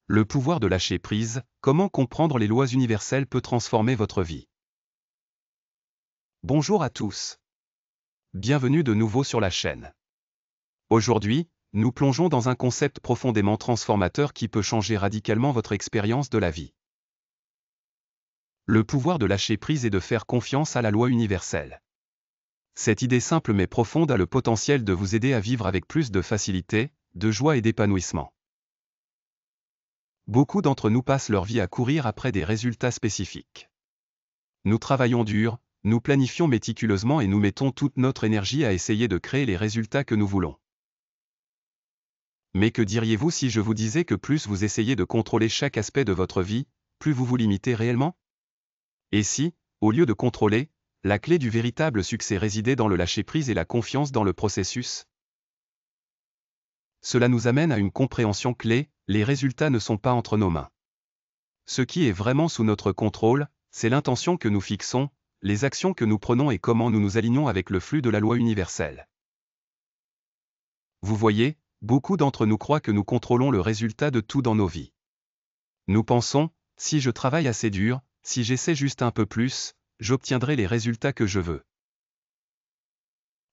Le pouvoir de lâcher prise, comment comprendre les lois universelles peut transformer votre vie. Bonjour à tous. Bienvenue de nouveau sur la chaîne. Aujourd'hui, nous plongeons dans un concept profondément transformateur qui peut changer radicalement votre expérience de la vie. Le pouvoir de lâcher prise et de faire confiance à la loi universelle. Cette idée simple mais profonde a le potentiel de vous aider à vivre avec plus de facilité, de joie et d'épanouissement. Beaucoup d'entre nous passent leur vie à courir après des résultats spécifiques. Nous travaillons dur, nous planifions méticuleusement et nous mettons toute notre énergie à essayer de créer les résultats que nous voulons. Mais que diriez-vous si je vous disais que plus vous essayez de contrôler chaque aspect de votre vie, plus vous vous limitez réellement? Et si, au lieu de contrôler, la clé du véritable succès résidait dans le lâcher-prise et la confiance dans le processus? Cela nous amène à une compréhension clé, les résultats ne sont pas entre nos mains. Ce qui est vraiment sous notre contrôle, c'est l'intention que nous fixons, les actions que nous prenons et comment nous nous alignons avec le flux de la loi universelle. Vous voyez, beaucoup d'entre nous croient que nous contrôlons le résultat de tout dans nos vies. Nous pensons, si je travaille assez dur, si j'essaie juste un peu plus, j'obtiendrai les résultats que je veux.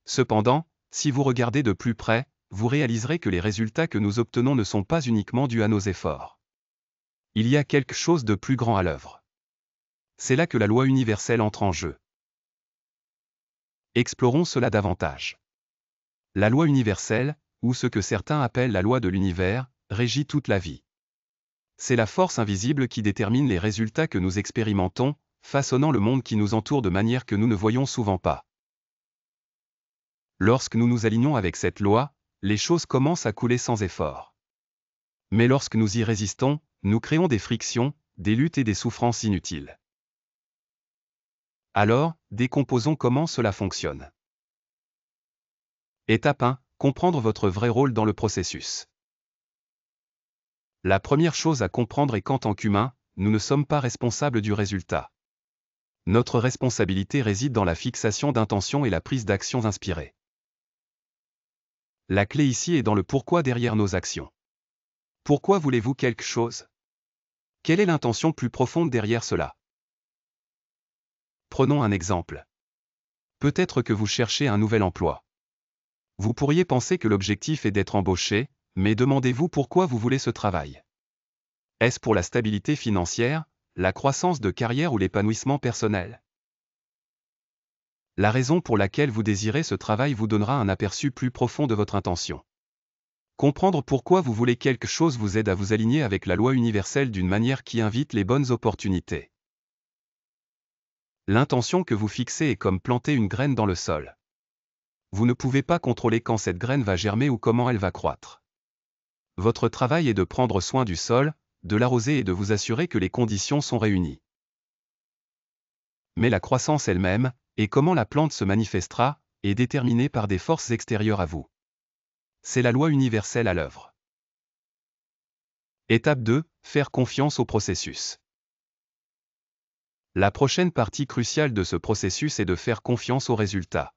Cependant, si vous regardez de plus près, vous réaliserez que les résultats que nous obtenons ne sont pas uniquement dus à nos efforts. Il y a quelque chose de plus grand à l'œuvre. C'est là que la loi universelle entre en jeu. Explorons cela davantage. La loi universelle, ou ce que certains appellent la loi de l'univers, régit toute la vie. C'est la force invisible qui détermine les résultats que nous expérimentons, façonnant le monde qui nous entoure de manière que nous ne voyons souvent pas. Lorsque nous nous alignons avec cette loi, les choses commencent à couler sans effort. Mais lorsque nous y résistons, nous créons des frictions, des luttes et des souffrances inutiles. Alors, décomposons comment cela fonctionne. Étape 1. Comprendre votre vrai rôle dans le processus. La première chose à comprendre est qu'en tant qu'humain, nous ne sommes pas responsables du résultat. Notre responsabilité réside dans la fixation d'intentions et la prise d'actions inspirées. La clé ici est dans le pourquoi derrière nos actions. Pourquoi voulez-vous quelque chose? Quelle est l'intention plus profonde derrière cela? Prenons un exemple. Peut-être que vous cherchez un nouvel emploi. Vous pourriez penser que l'objectif est d'être embauché, mais demandez-vous pourquoi vous voulez ce travail. Est-ce pour la stabilité financière, la croissance de carrière ou l'épanouissement personnel? La raison pour laquelle vous désirez ce travail vous donnera un aperçu plus profond de votre intention. Comprendre pourquoi vous voulez quelque chose vous aide à vous aligner avec la loi universelle d'une manière qui invite les bonnes opportunités. L'intention que vous fixez est comme planter une graine dans le sol. Vous ne pouvez pas contrôler quand cette graine va germer ou comment elle va croître. Votre travail est de prendre soin du sol, de l'arroser et de vous assurer que les conditions sont réunies. Mais la croissance elle-même, et comment la plante se manifestera, est déterminée par des forces extérieures à vous. C'est la loi universelle à l'œuvre. Étape 2. Faire confiance au processus. La prochaine partie cruciale de ce processus est de faire confiance aux résultats.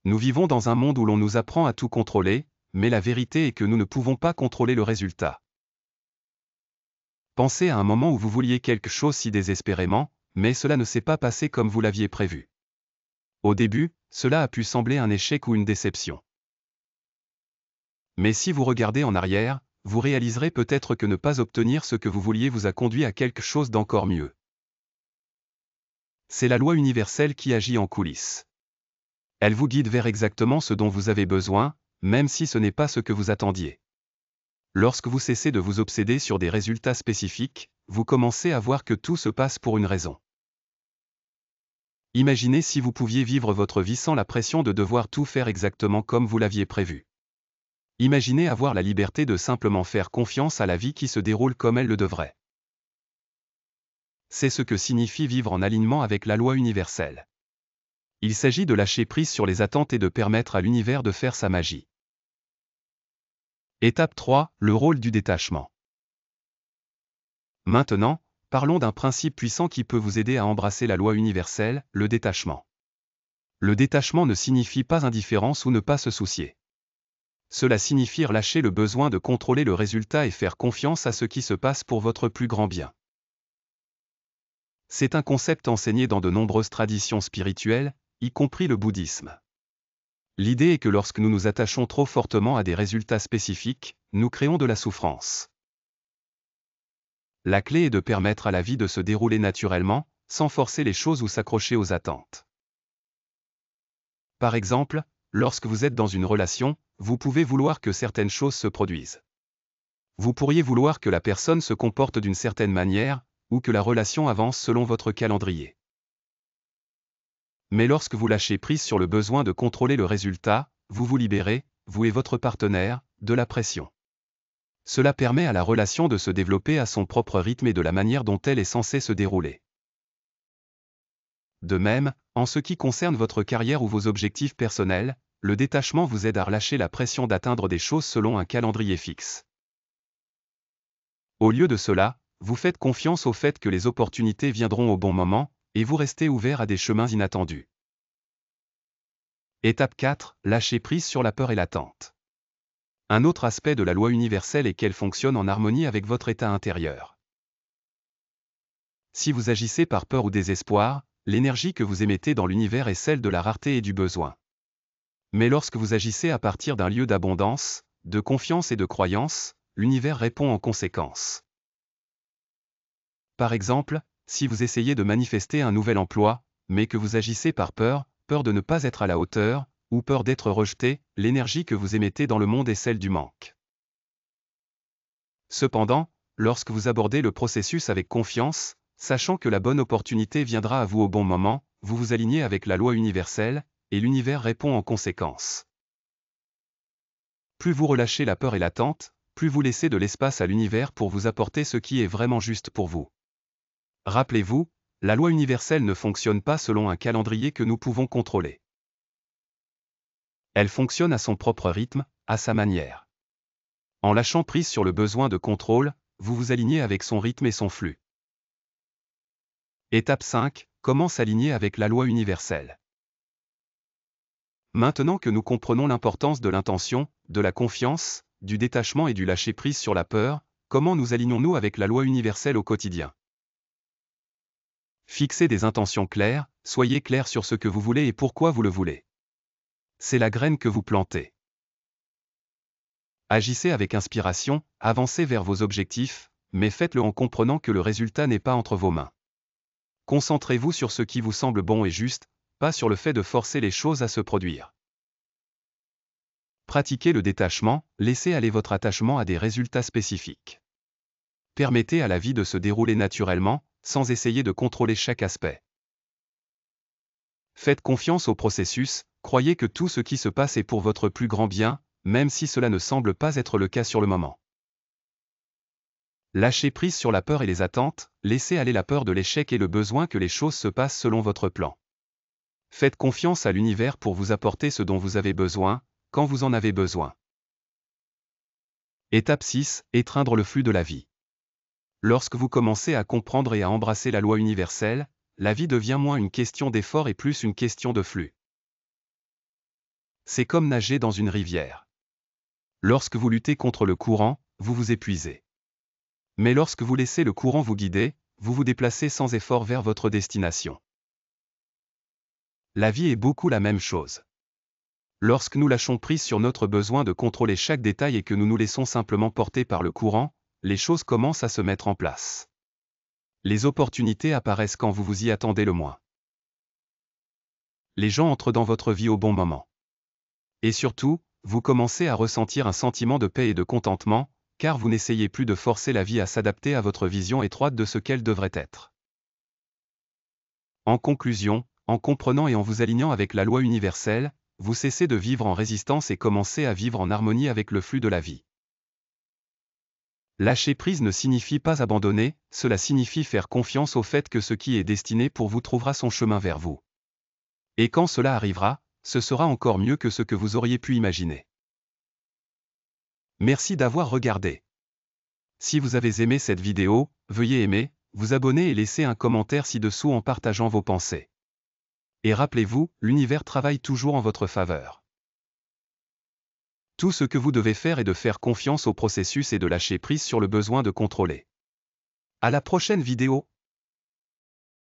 Nous vivons dans un monde où l'on nous apprend à tout contrôler, mais la vérité est que nous ne pouvons pas contrôler le résultat. Pensez à un moment où vous vouliez quelque chose si désespérément, mais cela ne s'est pas passé comme vous l'aviez prévu. Au début, cela a pu sembler un échec ou une déception. Mais si vous regardez en arrière, vous réaliserez peut-être que ne pas obtenir ce que vous vouliez vous a conduit à quelque chose d'encore mieux. C'est la loi universelle qui agit en coulisses. Elle vous guide vers exactement ce dont vous avez besoin, même si ce n'est pas ce que vous attendiez. Lorsque vous cessez de vous obséder sur des résultats spécifiques, vous commencez à voir que tout se passe pour une raison. Imaginez si vous pouviez vivre votre vie sans la pression de devoir tout faire exactement comme vous l'aviez prévu. Imaginez avoir la liberté de simplement faire confiance à la vie qui se déroule comme elle le devrait. C'est ce que signifie vivre en alignement avec la loi universelle. Il s'agit de lâcher prise sur les attentes et de permettre à l'univers de faire sa magie. Étape 3. Le rôle du détachement. Maintenant, parlons d'un principe puissant qui peut vous aider à embrasser la loi universelle, le détachement. Le détachement ne signifie pas indifférence ou ne pas se soucier. Cela signifie relâcher le besoin de contrôler le résultat et faire confiance à ce qui se passe pour votre plus grand bien. C'est un concept enseigné dans de nombreuses traditions spirituelles, y compris le bouddhisme. L'idée est que lorsque nous nous attachons trop fortement à des résultats spécifiques, nous créons de la souffrance. La clé est de permettre à la vie de se dérouler naturellement, sans forcer les choses ou s'accrocher aux attentes. Par exemple, lorsque vous êtes dans une relation, vous pouvez vouloir que certaines choses se produisent. Vous pourriez vouloir que la personne se comporte d'une certaine manière, ou que la relation avance selon votre calendrier. Mais lorsque vous lâchez prise sur le besoin de contrôler le résultat, vous vous libérez, vous et votre partenaire, de la pression. Cela permet à la relation de se développer à son propre rythme et de la manière dont elle est censée se dérouler. De même, en ce qui concerne votre carrière ou vos objectifs personnels, le détachement vous aide à relâcher la pression d'atteindre des choses selon un calendrier fixe. Au lieu de cela, vous faites confiance au fait que les opportunités viendront au bon moment, et vous restez ouvert à des chemins inattendus. Étape 4. Lâcher prise sur la peur et l'attente. Un autre aspect de la loi universelle est qu'elle fonctionne en harmonie avec votre état intérieur. Si vous agissez par peur ou désespoir, l'énergie que vous émettez dans l'univers est celle de la rareté et du besoin. Mais lorsque vous agissez à partir d'un lieu d'abondance, de confiance et de croyance, l'univers répond en conséquence. Par exemple, si vous essayez de manifester un nouvel emploi, mais que vous agissez par peur, peur de ne pas être à la hauteur, ou peur d'être rejeté, l'énergie que vous émettez dans le monde est celle du manque. Cependant, lorsque vous abordez le processus avec confiance, sachant que la bonne opportunité viendra à vous au bon moment, vous vous alignez avec la loi universelle, et l'univers répond en conséquence. Plus vous relâchez la peur et l'attente, plus vous laissez de l'espace à l'univers pour vous apporter ce qui est vraiment juste pour vous. Rappelez-vous, la loi universelle ne fonctionne pas selon un calendrier que nous pouvons contrôler. Elle fonctionne à son propre rythme, à sa manière. En lâchant prise sur le besoin de contrôle, vous vous alignez avec son rythme et son flux. Étape 5. Comment s'aligner avec la loi universelle? Maintenant que nous comprenons l'importance de l'intention, de la confiance, du détachement et du lâcher-prise sur la peur, comment nous alignons-nous avec la loi universelle au quotidien? Fixez des intentions claires, soyez clair sur ce que vous voulez et pourquoi vous le voulez. C'est la graine que vous plantez. Agissez avec inspiration, avancez vers vos objectifs, mais faites-le en comprenant que le résultat n'est pas entre vos mains. Concentrez-vous sur ce qui vous semble bon et juste, pas sur le fait de forcer les choses à se produire. Pratiquez le détachement, laissez aller votre attachement à des résultats spécifiques. Permettez à la vie de se dérouler naturellement, sans essayer de contrôler chaque aspect. Faites confiance au processus, croyez que tout ce qui se passe est pour votre plus grand bien, même si cela ne semble pas être le cas sur le moment. Lâchez prise sur la peur et les attentes, laissez aller la peur de l'échec et le besoin que les choses se passent selon votre plan. Faites confiance à l'univers pour vous apporter ce dont vous avez besoin, quand vous en avez besoin. Étape 6. Étreindre le flux de la vie. Lorsque vous commencez à comprendre et à embrasser la loi universelle, la vie devient moins une question d'effort et plus une question de flux. C'est comme nager dans une rivière. Lorsque vous luttez contre le courant, vous vous épuisez. Mais lorsque vous laissez le courant vous guider, vous vous déplacez sans effort vers votre destination. La vie est beaucoup la même chose. Lorsque nous lâchons prise sur notre besoin de contrôler chaque détail et que nous nous laissons simplement porter par le courant, les choses commencent à se mettre en place. Les opportunités apparaissent quand vous vous y attendez le moins. Les gens entrent dans votre vie au bon moment. Et surtout, vous commencez à ressentir un sentiment de paix et de contentement, car vous n'essayez plus de forcer la vie à s'adapter à votre vision étroite de ce qu'elle devrait être. En conclusion, en comprenant et en vous alignant avec la loi universelle, vous cessez de vivre en résistance et commencez à vivre en harmonie avec le flux de la vie. Lâcher prise ne signifie pas abandonner, cela signifie faire confiance au fait que ce qui est destiné pour vous trouvera son chemin vers vous. Et quand cela arrivera, ce sera encore mieux que ce que vous auriez pu imaginer. Merci d'avoir regardé. Si vous avez aimé cette vidéo, veuillez aimer, vous abonner et laisser un commentaire ci-dessous en partageant vos pensées. Et rappelez-vous, l'univers travaille toujours en votre faveur. Tout ce que vous devez faire est de faire confiance au processus et de lâcher prise sur le besoin de contrôler. À la prochaine vidéo.